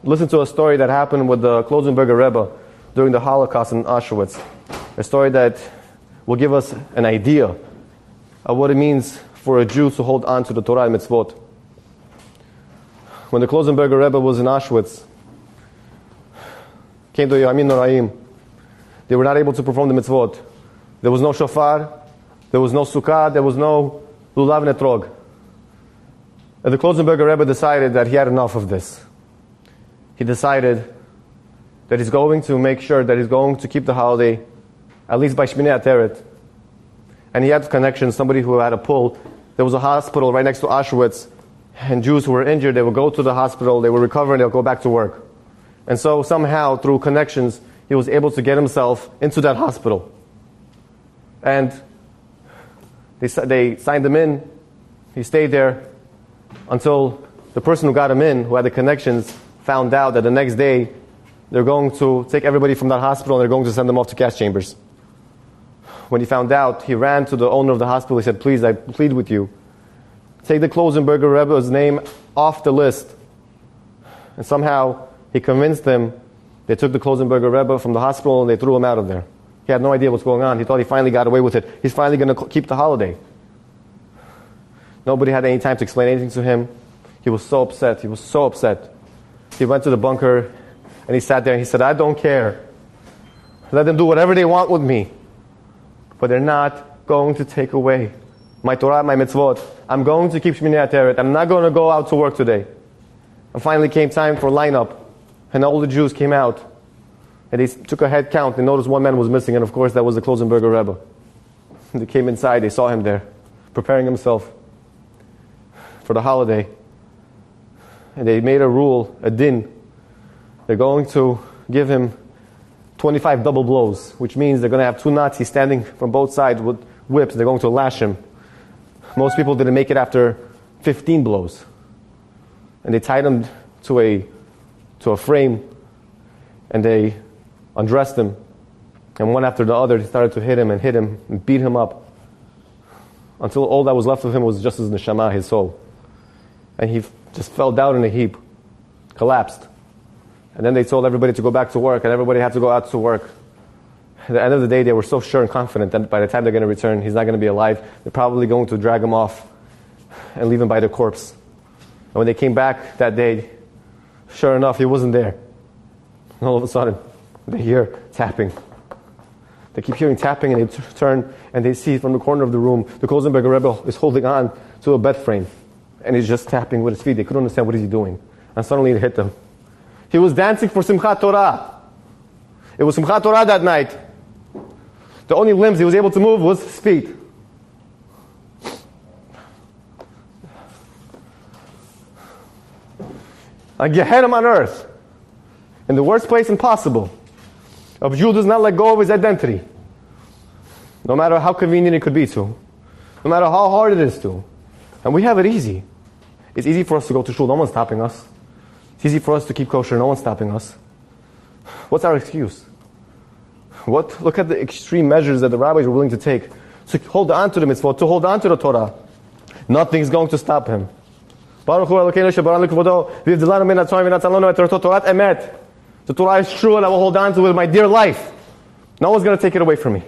listen to a story that happened with the Klosenberger Rebbe during the Holocaust in Auschwitz. A story that will give us an idea of what it means for a Jew to hold on to the Torah and mitzvot. When the Klosenberger Rebbe was in Auschwitz, came to Yamin Noraim, they were not able to perform the mitzvot. There was no shofar, there was no sukkah, there was no lulav and etrog. And the Klosenberger Rebbe decided that he had enough of this. He decided that he's going to make sure that he's going to keep the holiday at least by Shminei Ateret. And he had connections, somebody who had a pull. There was a hospital right next to Auschwitz, and Jews who were injured, they would go to the hospital, they would recover, and they'll go back to work. And so somehow, through connections, he was able to get himself into that hospital. And they signed him in. He stayed there until the person who got him in, who had the connections, found out that the next day they're going to take everybody from that hospital and they're going to send them off to gas chambers. When he found out, he ran to the owner of the hospital. He said, please, I plead with you, take the Klosenberger Rebbe's name off the list. And somehow he convinced them. They took the Klosenberger Rebbe from the hospital and they threw him out of there. He had no idea what's going on. He thought he finally got away with it. He's finally going to keep the holiday. Nobody had any time to explain anything to him. He was so upset. He was so upset. He went to the bunker and he sat there and he said, I don't care. Let them do whatever they want with me. But they're not going to take away my Torah, my mitzvot. I'm going to keep Shminei Ateret. I'm not going to go out to work today. And finally came time for lineup. And all the Jews came out. And they took a head count. They noticed one man was missing. And of course that was the Klosenberger Rebbe. And they came inside. They saw him there, preparing himself for the holiday. And they made a rule, a din. They're going to give him 25 double blows, which means they're going to have two Nazis standing from both sides with whips. They're going to lash him. Most people didn't make it after 15 blows. And they tied him to a frame, and they undressed him. And one after the other, they started to hit him and beat him up, until all that was left of him was just his neshama, his soul. And he just fell down in a heap, collapsed. And then they told everybody to go back to work, and everybody had to go out to work. At the end of the day, they were so sure and confident that by the time they're going to return, he's not going to be alive. They're probably going to drag him off and leave him by the corpse. And when they came back that day, sure enough, he wasn't there. And all of a sudden, they hear tapping. They keep hearing tapping, and they turn, and they see from the corner of the room, the Klosenberger Rebbe is holding on to a bed frame. And he's just tapping with his feet. They couldn't understand what is he doing. And suddenly it hit them. He was dancing for Simchat Torah. It was Simchat Torah that night. The only limbs he was able to move was his feet. A Gehenna on earth. In the worst place impossible. A Jew does not let go of his identity. No matter how convenient it could be to. No matter how hard it is to. And we have it easy. It's easy for us to go to shul. No one's stopping us. It's easy for us to keep kosher. No one's stopping us. What's our excuse? Look at the extreme measures that the rabbis were willing to take to hold on to the mitzvot, to hold on to the Torah. Nothing's going to stop him. The Torah is true, and I will hold on to it with my dear life. No one's going to take it away from me.